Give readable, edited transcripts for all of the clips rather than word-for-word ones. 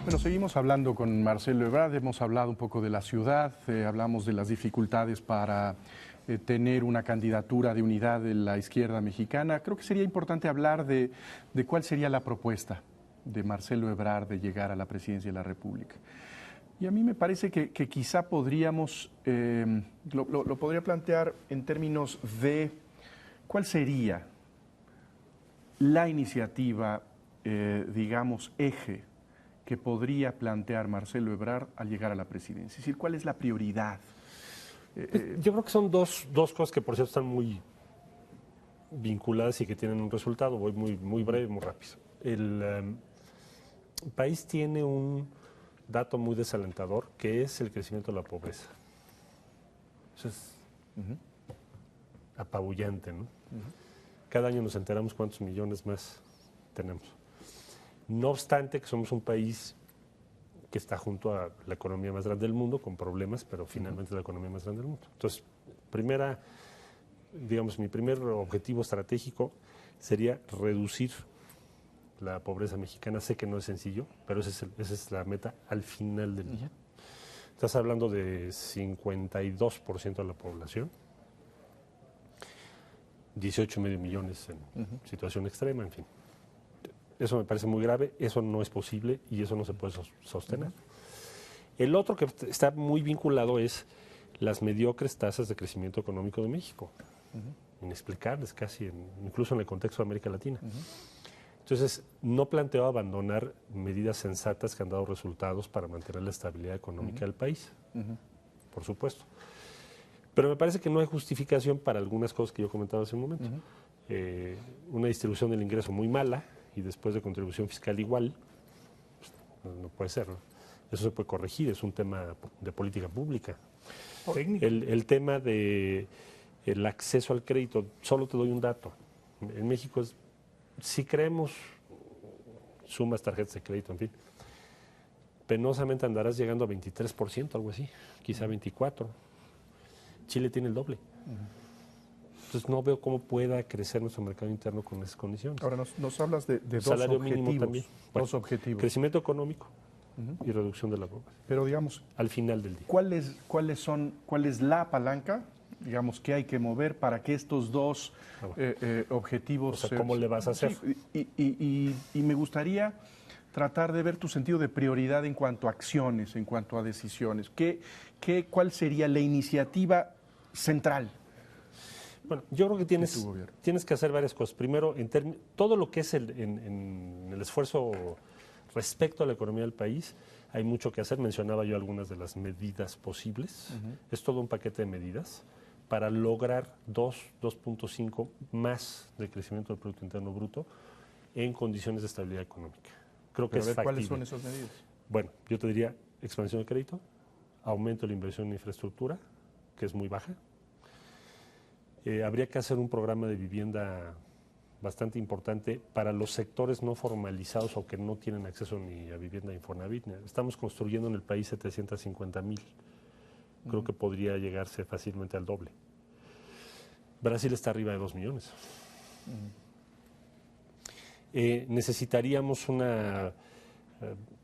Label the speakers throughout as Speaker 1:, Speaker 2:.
Speaker 1: Bueno, seguimos hablando con Marcelo Ebrard, hemos hablado un poco de la ciudad, hablamos de las dificultades para tener una candidatura de unidad de la izquierda mexicana. Creo que sería importante hablar de cuál sería la propuesta de Marcelo Ebrard de llegar a la presidencia de la República. Y a mí me parece que quizá podríamos, lo podría plantear en términos de cuál sería la iniciativa, digamos, eje que podría plantear Marcelo Ebrard al llegar a la presidencia. Es decir, ¿cuál es la prioridad?
Speaker 2: Yo creo que son dos cosas que, por cierto, están muy vinculadas y que tienen un resultado. Voy muy breve, muy rápido. El país tiene un dato muy desalentador, que es el crecimiento de la pobreza. Eso es apabullante, ¿no? Cada año nos enteramos cuántos millones más tenemos. No obstante que somos un país que está junto a la economía más grande del mundo, con problemas, pero finalmente es la economía más grande del mundo. Entonces, mi primer objetivo estratégico sería reducir la pobreza mexicana. Sé que no es sencillo, pero esa es la meta al final del día. Estás hablando de 52% de la población, 18,5 millones en situación extrema, en fin. Eso me parece muy grave, eso no es posible y eso no se puede sostener. El otro que está muy vinculado es las mediocres tasas de crecimiento económico de México. Inexplicables casi, incluso en el contexto de América Latina. Entonces, no planteo abandonar medidas sensatas que han dado resultados para mantener la estabilidad económica del país, por supuesto. Pero me parece que no hay justificación para algunas cosas que yo comentaba hace un momento. Una distribución del ingreso muy mala y después de contribución fiscal igual, pues, no puede ser, ¿no? Eso se puede corregir, es un tema de política pública. El tema del acceso al crédito, solo te doy un dato. En México si creemos sumas, tarjetas de crédito, en fin, penosamente andarás llegando a 23%, algo así, quizá 24%. Chile tiene el doble. Entonces no veo cómo pueda crecer nuestro mercado interno con esas condiciones.
Speaker 1: Ahora nos hablas de dos
Speaker 2: salario
Speaker 1: objetivos.
Speaker 2: Mínimo también. Bueno,
Speaker 1: dos objetivos.
Speaker 2: Crecimiento económico y reducción de la pobreza.
Speaker 1: Pero digamos,
Speaker 2: al final del día.
Speaker 1: ¿Cuál es la palanca, digamos, que hay que mover para que estos dos objetivos...
Speaker 2: O sea, ¿cómo le vas a hacer?
Speaker 1: Sí, y me gustaría tratar de ver tu sentido de prioridad en cuanto a acciones, en cuanto a decisiones. ¿Cuál sería la iniciativa central?
Speaker 2: Bueno, yo creo que tienes que hacer varias cosas. Primero, todo lo que es en el esfuerzo respecto a la economía del país, hay mucho que hacer. Mencionaba yo algunas de las medidas posibles. Es todo un paquete de medidas para lograr 2.5 más de crecimiento del Producto Interno Bruto en condiciones de estabilidad económica. Creo que es factible.
Speaker 1: ¿Cuáles son esas medidas?
Speaker 2: Bueno, yo te diría expansión de crédito, aumento de la inversión en infraestructura, que es muy baja. Habría que hacer un programa de vivienda bastante importante para los sectores no formalizados o que no tienen acceso ni a vivienda Infonavit. Estamos construyendo en el país 750,000. Creo que podría llegarse fácilmente al doble. Brasil está arriba de 2 millones. Necesitaríamos una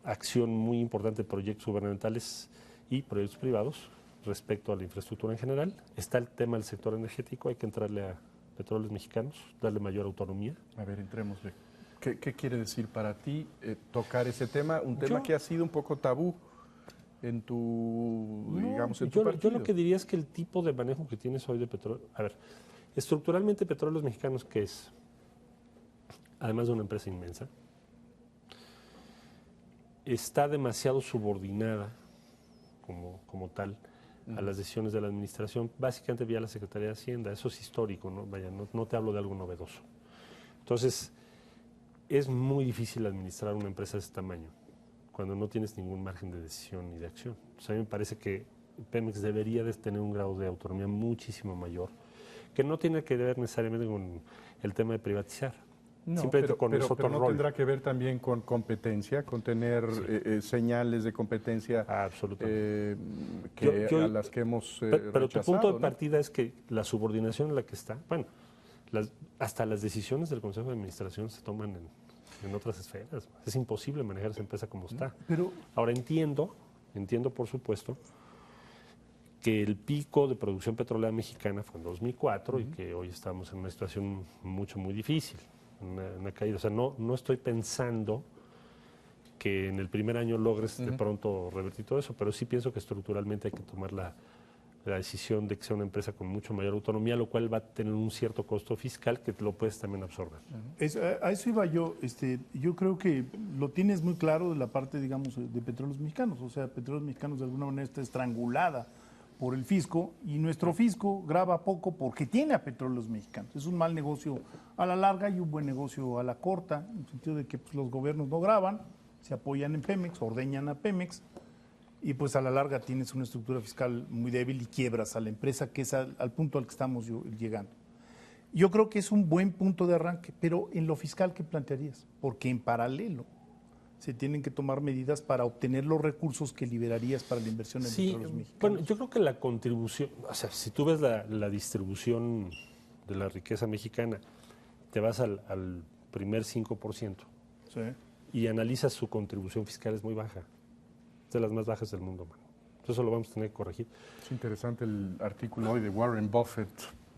Speaker 2: acción muy importante de proyectos gubernamentales y proyectos privados respecto a la infraestructura en general. Está el tema del sector energético, hay que entrarle a Petróleos Mexicanos, darle mayor autonomía.
Speaker 1: A ver, entrémosle. ¿Qué quiere decir para ti tocar ese tema? Un tema que ha sido un poco tabú en tu, digamos, en tu partido.
Speaker 2: Yo lo que diría es que el tipo de manejo que tienes hoy de petróleo... A ver, estructuralmente Petróleos Mexicanos, ¿qué es? Además de una empresa inmensa, está demasiado subordinada como tal a las decisiones de la administración, básicamente vía la Secretaría de Hacienda. Eso es histórico, ¿no? Vaya, no te hablo de algo novedoso. Entonces, es muy difícil administrar una empresa de ese tamaño cuando no tienes ningún margen de decisión ni de acción. Entonces, a mí me parece que Pemex debería de tener un grado de autonomía muchísimo mayor, que no tiene que ver necesariamente con el tema de privatizar.
Speaker 1: No, pero no tendrá que ver también con competencia, con tener señales de competencia a las que hemos
Speaker 2: pero tu punto de
Speaker 1: ¿no?
Speaker 2: partida es que la subordinación en la que está, bueno, hasta las decisiones del Consejo de Administración se toman en otras esferas. Es imposible manejar esa empresa como está.
Speaker 3: Pero
Speaker 2: Ahora entiendo por supuesto, que el pico de producción petrolera mexicana fue en 2004 y que hoy estamos en una situación muy difícil, una caída. O sea, no estoy pensando que en el primer año logres de pronto revertir todo eso, pero sí pienso que estructuralmente hay que tomar la decisión de que sea una empresa con mucho mayor autonomía, lo cual va a tener un cierto costo fiscal que lo puedes también absorber.
Speaker 3: a eso iba yo. Yo creo que lo tienes muy claro de la parte, digamos, de Petróleos Mexicanos. O sea, Petróleos Mexicanos de alguna manera está estrangulada por el fisco y nuestro fisco graba poco porque tiene a Petróleos Mexicanos. Es un mal negocio a la larga y un buen negocio a la corta, en el sentido de que pues, los gobiernos no graban, se apoyan en Pemex, ordeñan a Pemex y pues a la larga tienes una estructura fiscal muy débil y quiebras a la empresa, que es al punto al que estamos llegando. Yo creo que es un buen punto de arranque, pero en lo fiscal, ¿qué plantearías? Porque en paralelo se tienen que tomar medidas para obtener los recursos que liberarías para la inversión en Petróleos Mexicanos.
Speaker 2: Bueno, yo creo que la contribución, o sea, si tú ves la distribución de la riqueza mexicana, te vas al primer 5%
Speaker 3: Sí.
Speaker 2: y analizas su contribución fiscal, es muy baja. Es de las más bajas del mundo, mano. Entonces eso lo vamos a tener que corregir.
Speaker 1: Es interesante el artículo hoy de Warren Buffett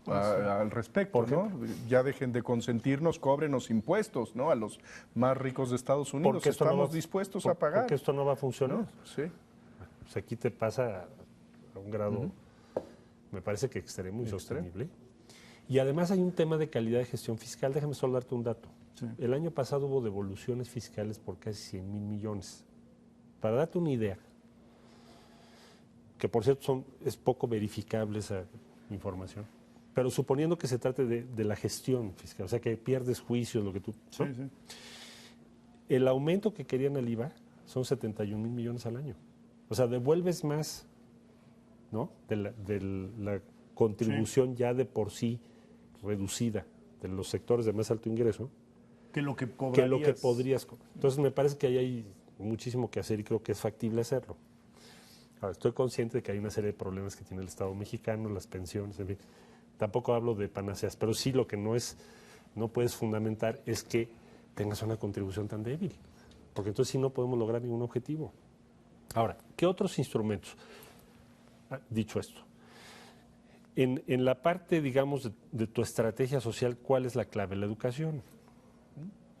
Speaker 1: al respecto, ¿no? Ya dejen de consentirnos, cóbrenos impuestos, ¿no? A los más ricos de Estados Unidos.
Speaker 2: Porque esto
Speaker 1: estamos dispuestos a pagar.
Speaker 2: Porque esto no va a funcionar.
Speaker 1: ¿No? Sí.
Speaker 2: Pues aquí te pasa a un grado, me parece que extremo y sostenible. Y además hay un tema de calidad de gestión fiscal. Déjame solo darte un dato.
Speaker 3: Sí.
Speaker 2: El año pasado hubo devoluciones fiscales por casi 100,000 millones. Para darte una idea, que por cierto es poco verificable esa información, pero suponiendo que se trate de la gestión fiscal, o sea que pierdes juicios, lo que tú...
Speaker 3: Sí,
Speaker 2: ¿no?
Speaker 3: sí.
Speaker 2: El aumento que querían al IVA son 71,000 millones al año. O sea, devuelves más, ¿no? De la contribución ya de por sí reducida de los sectores de más alto ingreso
Speaker 3: Que lo que
Speaker 2: que
Speaker 3: cobrarías.
Speaker 2: lo que podrías cobrar. Entonces me parece que ahí hay muchísimo que hacer y creo que es factible hacerlo. Ahora, estoy consciente de que hay una serie de problemas que tiene el Estado mexicano, las pensiones, en fin. Tampoco hablo de panaceas, pero sí lo que no puedes fundamentar es que tengas una contribución tan débil, porque entonces sí no podemos lograr ningún objetivo. Ahora, ¿qué otros instrumentos? Dicho esto, en la parte, digamos, de tu estrategia social, ¿cuál es la clave? La educación.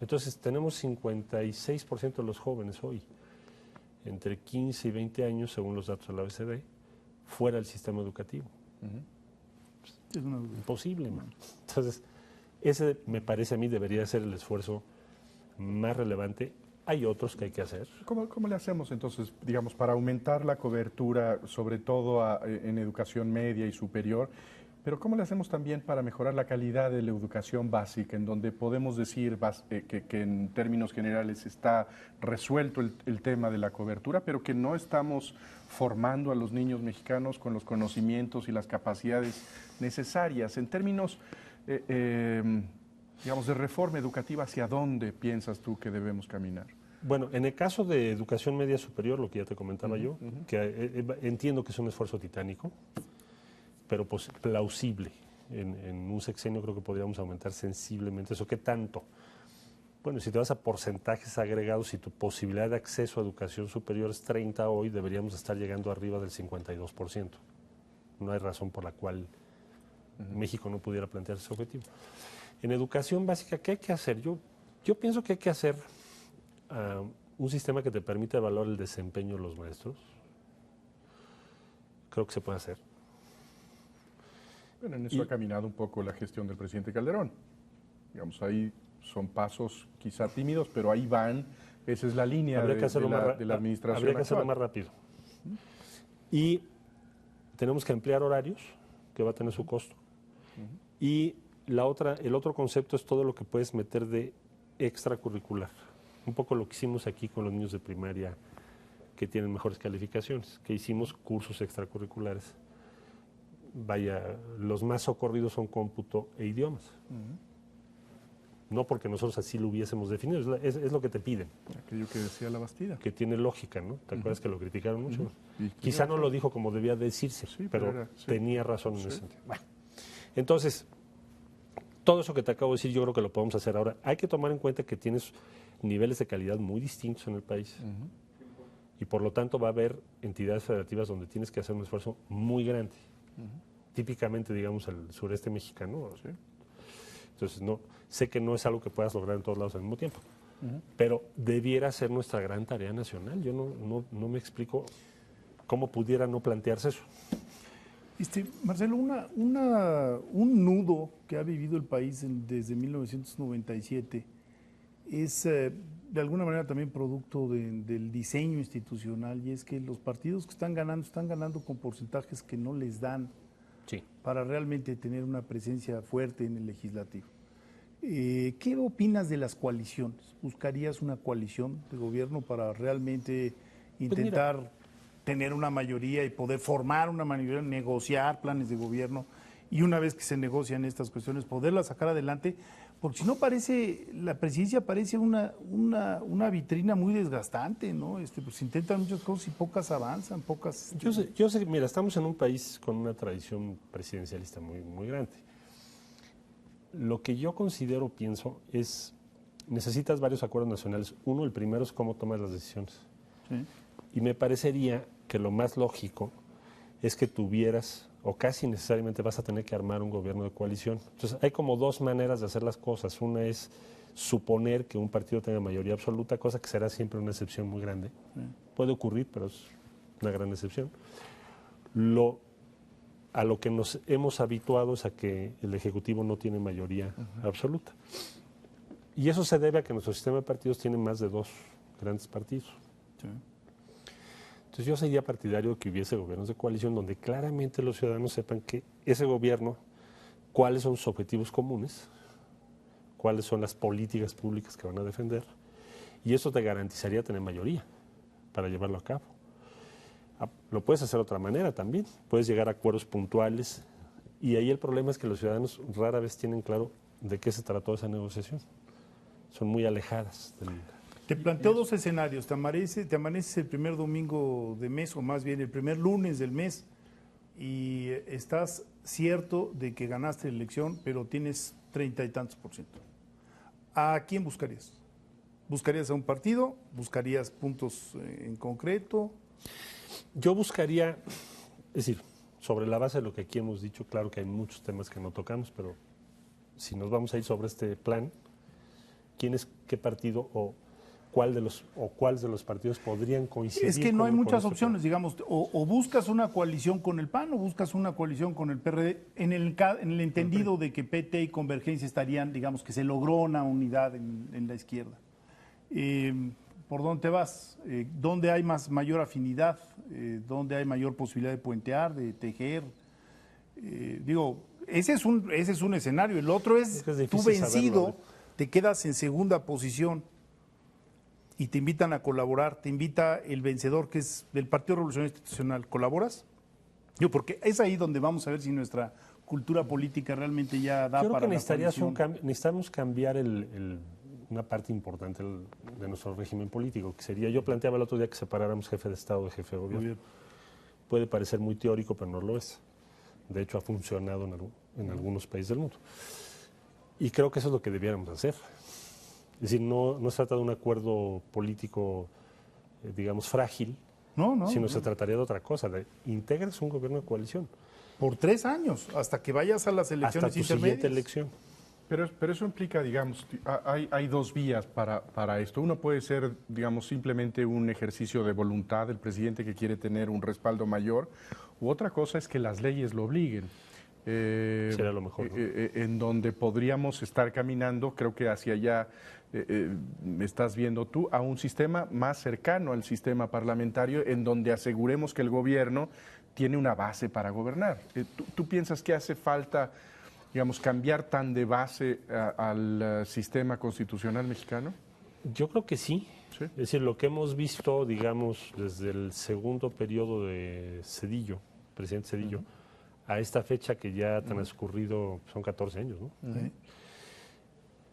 Speaker 2: Entonces, tenemos 56% de los jóvenes hoy, entre 15 y 20 años, según los datos de la OECD, fuera del sistema educativo.
Speaker 3: Es una duda.
Speaker 2: Imposible, man. Entonces, ese me parece a mí debería ser el esfuerzo más relevante. Hay otros que hay que hacer.
Speaker 1: ¿Cómo le hacemos entonces, digamos, para aumentar la cobertura, sobre todo en educación media y superior? Pero ¿cómo le hacemos también para mejorar la calidad de la educación básica, en donde podemos decir que en términos generales está resuelto el tema de la cobertura, pero que no estamos formando a los niños mexicanos con los conocimientos y las capacidades necesarias? En términos, digamos, de reforma educativa, ¿hacia dónde piensas tú que debemos caminar?
Speaker 2: Bueno, en el caso de educación media superior, lo que ya te comentaba yo, que entiendo que es un esfuerzo titánico, pero pues plausible. En un sexenio creo que podríamos aumentar sensiblemente eso. ¿Qué tanto? Bueno, si te vas a porcentajes agregados, si tu posibilidad de acceso a educación superior es 30 hoy, deberíamos estar llegando arriba del 52%. No hay razón por la cual México no pudiera plantear ese objetivo. En educación básica, ¿qué hay que hacer? Yo pienso que hay que hacer un sistema que te permita evaluar el desempeño de los maestros. Creo que se puede hacer.
Speaker 1: Bueno, en eso ha caminado un poco la gestión del presidente Calderón. Digamos, ahí son pasos quizá tímidos, pero ahí van. Esa es la línea de la administración
Speaker 2: Habría que hacerlo
Speaker 1: actual.
Speaker 2: más rápido. Y tenemos que ampliar horarios, que va a tener su costo. Y el otro concepto es todo lo que puedes meter de extracurricular. Un poco lo que hicimos aquí con los niños de primaria que tienen mejores calificaciones, que hicimos cursos extracurriculares. Vaya, los más socorridos son cómputo e idiomas. No porque nosotros así lo hubiésemos definido, es lo que te piden.
Speaker 1: Aquello que decía la Bastida.
Speaker 2: Que tiene lógica, ¿no? ¿Te acuerdas que lo criticaron mucho?
Speaker 1: Y
Speaker 2: Quizá no lo dijo como debía decirse,
Speaker 1: Sí,
Speaker 2: pero
Speaker 1: sí.
Speaker 2: tenía razón en ese sentido. Bueno, entonces, todo eso que te acabo de decir yo creo que lo podemos hacer ahora. Hay que tomar en cuenta que tienes niveles de calidad muy distintos en el país. Y por lo tanto va a haber entidades federativas donde tienes que hacer un esfuerzo muy grande. Típicamente, digamos, el sureste mexicano. ¿Sí? Entonces, no, sé que no es algo que puedas lograr en todos lados al mismo tiempo. Pero debiera ser nuestra gran tarea nacional. Yo no me explico cómo pudiera no plantearse eso.
Speaker 3: Marcelo, un nudo que ha vivido el país desde 1997 es de alguna manera también producto del diseño institucional, y es que los partidos que están ganando con porcentajes que no les dan para realmente tener una presencia fuerte en el legislativo. ¿Qué opinas de las coaliciones? ¿Buscarías una coalición de gobierno para realmente intentar tener una mayoría y poder formar una mayoría, negociar planes de gobierno y una vez que se negocian estas cuestiones poderlas sacar adelante? Porque si no la presidencia parece una vitrina muy desgastante, ¿no? Pues intentan muchas cosas y pocas avanzan, pocas...
Speaker 2: Yo sé, mira, estamos en un país con una tradición presidencialista muy, muy grande. Lo que yo pienso es, necesitas varios acuerdos nacionales. Uno, el primero es cómo tomas las decisiones. Sí. Y me parecería que lo más lógico es que tuvieras, o casi necesariamente vas a tener que armar un gobierno de coalición. Entonces, hay como dos maneras de hacer las cosas. Una es suponer que un partido tenga mayoría absoluta, cosa que será siempre una excepción muy grande. Sí. Puede ocurrir, pero es una gran excepción. A lo que nos hemos habituado es a que el Ejecutivo no tiene mayoría absoluta. Y eso se debe a que nuestro sistema de partidos tiene más de 2 grandes partidos. Sí. Entonces yo sería partidario de que hubiese gobiernos de coalición donde claramente los ciudadanos sepan que ese gobierno, cuáles son sus objetivos comunes, cuáles son las políticas públicas que van a defender, y eso te garantizaría tener mayoría para llevarlo a cabo. Lo puedes hacer de otra manera también, puedes llegar a acuerdos puntuales, y ahí el problema es que los ciudadanos rara vez tienen claro de qué se trató esa negociación. Son muy alejadas del...
Speaker 3: Te planteo 2 escenarios. Te amaneces el primer domingo de mes, o más bien el primer lunes del mes, y estás cierto de que ganaste la elección, pero tienes 30 y tantos %. ¿A quién buscarías? ¿Buscarías a un partido? ¿Buscarías puntos en concreto?
Speaker 2: Yo buscaría, es decir, sobre la base de lo que aquí hemos dicho, claro que hay muchos temas que no tocamos, pero si nos vamos a ir sobre este plan, qué partido o cuáles de los partidos podrían coincidir?
Speaker 3: Es que no hay muchas opciones, digamos, o buscas una coalición con el PAN o buscas una coalición con el PRD, en el entendido de que PT y Convergencia estarían, digamos, que se logró una unidad en la izquierda. ¿Por dónde te vas? ¿Dónde hay mayor afinidad? ¿Dónde hay mayor posibilidad de puentear, de tejer? Ese es un escenario. El otro es tú vencido, te quedas en segunda posición y te invitan a colaborar, te invita el vencedor, que es del Partido Revolucionario Institucional. ¿Colaboras? Porque es ahí donde vamos a ver si nuestra cultura política realmente ya da para la coalición.
Speaker 2: Necesitamos cambiar una parte importante de nuestro régimen político, que sería, yo planteaba el otro día que separáramos jefe de Estado de jefe de gobierno. Puede parecer muy teórico, pero no lo es. De hecho, ha funcionado en algunos países del mundo. Y creo que eso es lo que debiéramos hacer. Es decir, no se trata de un acuerdo político, digamos, frágil, sino se trataría de otra cosa, de integres un gobierno de coalición.
Speaker 3: Por 3 años, hasta que vayas a las elecciones
Speaker 2: hasta tu
Speaker 3: intermedias.
Speaker 2: Siguiente elección.
Speaker 1: Pero eso implica, digamos, hay 2 vías para esto. Uno puede ser, digamos, simplemente un ejercicio de voluntad del presidente que quiere tener un respaldo mayor, u otra cosa es que las leyes lo obliguen.
Speaker 2: Será lo mejor, ¿no?
Speaker 1: En donde podríamos estar caminando, creo que hacia allá estás viendo tú, a un sistema más cercano al sistema parlamentario, en donde aseguremos que el gobierno tiene una base para gobernar. ¿Tú piensas que hace falta, digamos, cambiar tan de base al sistema constitucional mexicano?
Speaker 2: Yo creo que sí. ¿Sí? Es decir, lo que hemos visto, digamos, desde el segundo periodo de Zedillo, presidente Zedillo, a esta fecha que ya ha transcurrido, son 14 años, ¿no?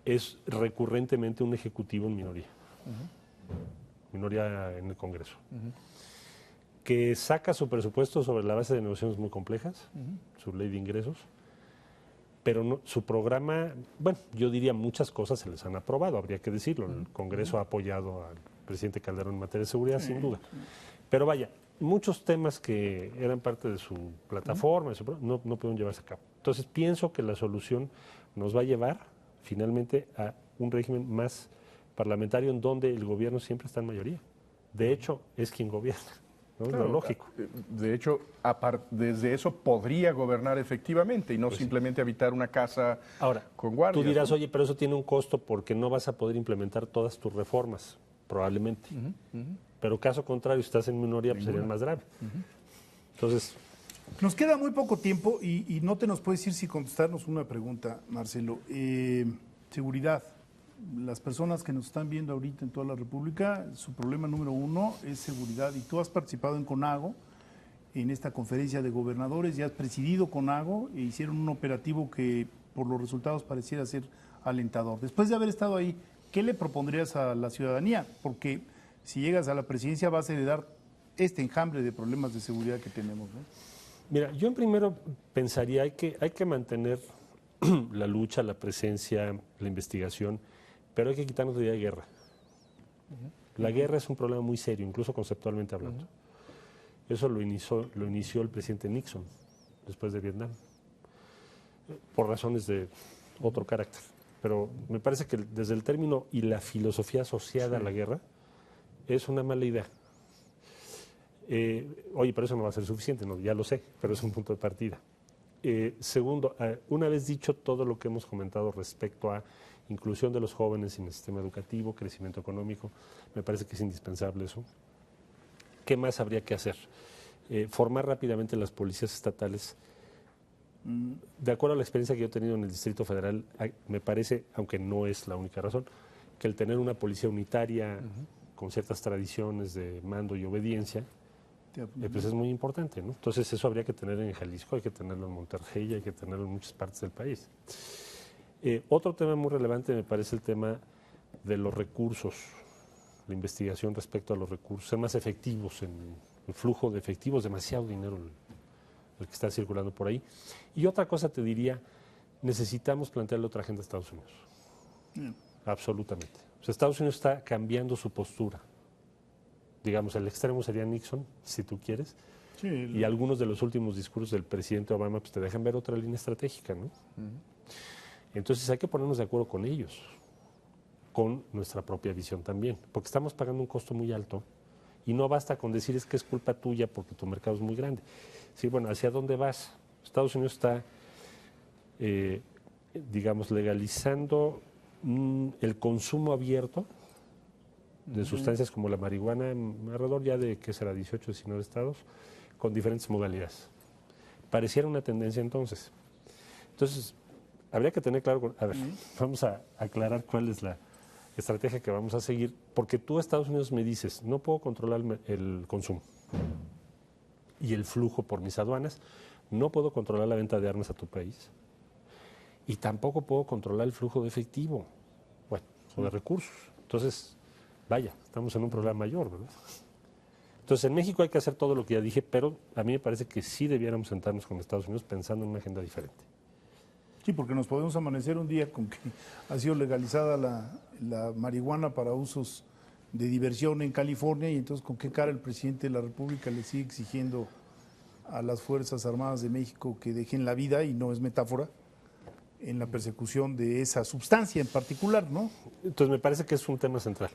Speaker 2: Es recurrentemente un ejecutivo en minoría. Minoría en el Congreso. Que saca su presupuesto sobre la base de negociaciones muy complejas, su ley de ingresos, pero no, su programa, bueno, yo diría muchas cosas se les han aprobado, habría que decirlo. El Congreso ha apoyado al presidente Calderón en materia de seguridad, sin duda. Pero vaya, muchos temas que eran parte de su plataforma, no pudieron llevarse a cabo. Entonces pienso que la solución nos va a llevar finalmente a un régimen más parlamentario en donde el gobierno siempre está en mayoría. De hecho, es quien gobierna. ¿No?
Speaker 1: Claro,
Speaker 2: es lo lógico.
Speaker 1: De hecho, desde eso podría gobernar efectivamente y no simplemente habitar una casa
Speaker 2: Ahora,
Speaker 1: con guardias.
Speaker 2: tú dirás,
Speaker 1: ¿no?
Speaker 2: oye, pero eso tiene un costo porque no vas a poder implementar todas tus reformas, probablemente. Pero caso contrario, si estás en minoría, pues sería más grave. Entonces,
Speaker 3: Nos queda muy poco tiempo y no te nos puedes ir sin contestarnos una pregunta, Marcelo. Seguridad. Las personas que nos están viendo ahorita en toda la República, su problema número uno es seguridad. Y tú has participado en CONAGO, en esta conferencia de gobernadores, ya has presidido CONAGO e hicieron un operativo que por los resultados pareciera ser alentador. Después de haber estado ahí, ¿qué le propondrías a la ciudadanía? Porque si llegas a la presidencia vas a heredar este enjambre de problemas de seguridad que tenemos, ¿no?
Speaker 2: mira, yo en primero pensaría hay que mantener la lucha, la presencia, la investigación, pero hay que quitarnos la idea de guerra. La guerra es un problema muy serio, incluso conceptualmente hablando. Eso lo inició el presidente Nixon después de Vietnam, por razones de otro carácter. Pero me parece que desde el término y la filosofía asociada a la guerra es una mala idea. Oye, pero eso no va a ser suficiente, no, ya lo sé, pero es un punto de partida. Segundo, una vez dicho todo lo que hemos comentado respecto a inclusión de los jóvenes en el sistema educativo, crecimiento económico, me parece que es indispensable eso. ¿Qué más habría que hacer? Formar rápidamente las policías estatales. De acuerdo a la experiencia que yo he tenido en el Distrito Federal, me parece, aunque no es la única razón, que el tener una policía unitaria con ciertas tradiciones de mando y obediencia, pues es muy importante, ¿no? Entonces eso habría que tener en Jalisco, hay que tenerlo en Monterrey, hay que tenerlo en muchas partes del país. Otro tema muy relevante me parece el tema de los recursos, la investigación respecto a los recursos, ser más efectivos en el flujo de efectivos, demasiado dinero el que está circulando por ahí. Y otra cosa te diría, necesitamos plantearle otra agenda a Estados Unidos. Absolutamente. O sea, Estados Unidos está cambiando su postura. Digamos, el extremo sería Nixon, si tú quieres, y algunos de los últimos discursos del presidente Obama pues te dejan ver otra línea estratégica, ¿no? Entonces hay que ponernos de acuerdo con ellos, con nuestra propia visión también, porque estamos pagando un costo muy alto y no basta con decir es que es culpa tuya porque tu mercado es muy grande. Sí, bueno, ¿hacia dónde vas? Estados Unidos está, digamos, legalizando el consumo abierto de sustancias como la marihuana, alrededor ya de, ¿qué será?, 18, 19 estados, con diferentes modalidades. Pareciera una tendencia entonces. Entonces, habría que tener claro, a ver, vamos a aclarar cuál es la estrategia que vamos a seguir, porque tú, Estados Unidos, me dices, no puedo controlar el consumo y el flujo por mis aduanas, no puedo controlar la venta de armas a tu país y tampoco puedo controlar el flujo de efectivo, bueno, o de recursos. Entonces, vaya, estamos en un problema mayor, ¿verdad? Entonces, en México hay que hacer todo lo que ya dije, pero a mí me parece que sí debiéramos sentarnos con Estados Unidos pensando en una agenda diferente.
Speaker 3: Sí, porque nos podemos amanecer un día con que ha sido legalizada la marihuana para usos de diversión en California y entonces con qué cara el presidente de la República le sigue exigiendo a las Fuerzas Armadas de México que dejen la vida, y no es metáfora, en la persecución de esa sustancia en particular, ¿no?
Speaker 2: Entonces me parece que es un tema central.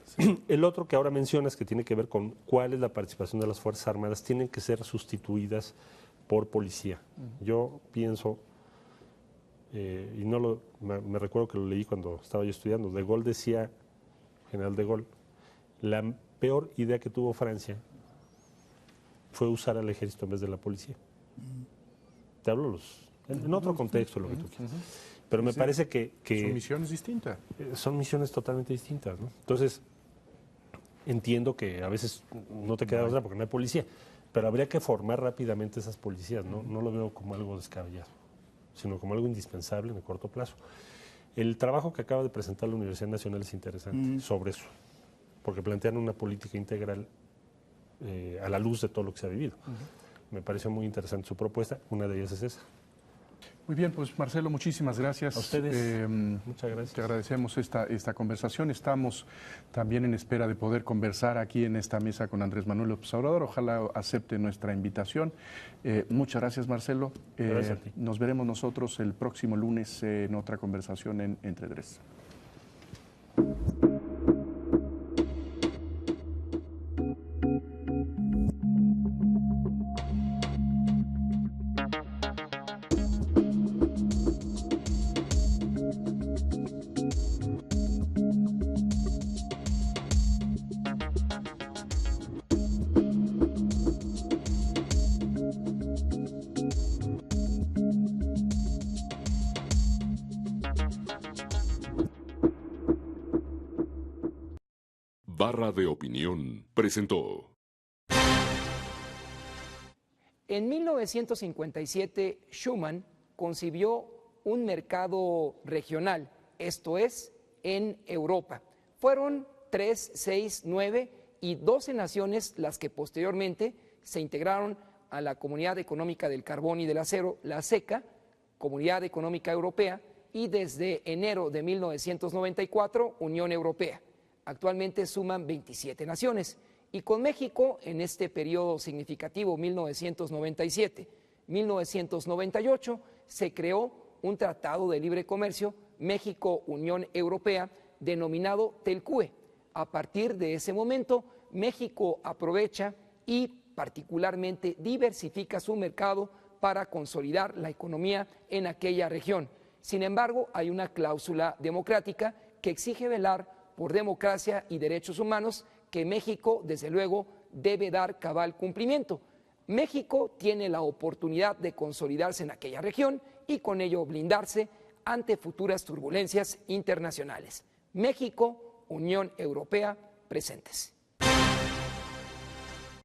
Speaker 2: El otro que ahora mencionas, que tiene que ver con cuál es la participación de las Fuerzas Armadas, tienen que ser sustituidas por policía. Yo pienso, y me recuerdo que lo leí cuando estaba yo estudiando, De Gaulle decía, general De Gaulle, la peor idea que tuvo Francia fue usar al ejército en vez de la policía. Te hablo en otro contexto, lo que tú quieras. Pero me parece que
Speaker 1: son misiones distintas.
Speaker 2: Son misiones totalmente distintas, ¿no? Entonces, entiendo que a veces no te queda otra porque no hay policía, pero habría que formar rápidamente esas policías, ¿no? No lo veo como algo descabellado, sino como algo indispensable en el corto plazo. El trabajo que acaba de presentar la Universidad Nacional es interesante sobre eso, porque plantean una política integral a la luz de todo lo que se ha vivido. Me pareció muy interesante su propuesta, una de ellas es esa.
Speaker 1: Muy bien, pues Marcelo, muchísimas gracias.
Speaker 2: A ustedes, muchas gracias.
Speaker 1: Te agradecemos esta conversación. Estamos también en espera de poder conversar aquí en esta mesa con Andrés Manuel López Obrador. Ojalá acepte nuestra invitación. Muchas gracias, Marcelo.
Speaker 2: Gracias a ti.
Speaker 1: Nos veremos nosotros el próximo lunes en otra conversación en Entre Tres.
Speaker 4: Barra de Opinión presentó.
Speaker 5: En 1957, Schuman concibió un mercado regional, esto es, en Europa. Fueron 3, 6, 9 y 12 naciones las que posteriormente se integraron a la Comunidad Económica del Carbón y del Acero, la CECA, Comunidad Económica Europea, y desde enero de 1994, Unión Europea. Actualmente suman 27 naciones. Y con México, en este periodo significativo, 1997-1998, se creó un tratado de libre comercio México-Unión Europea denominado TELCUE. A partir de ese momento, México aprovecha y particularmente diversifica su mercado para consolidar la economía en aquella región. Sin embargo, hay una cláusula democrática que exige velar por democracia y derechos humanos que México, desde luego, debe dar cabal cumplimiento. México tiene la oportunidad de consolidarse en aquella región y con ello blindarse ante futuras turbulencias internacionales. México, Unión Europea, presentes.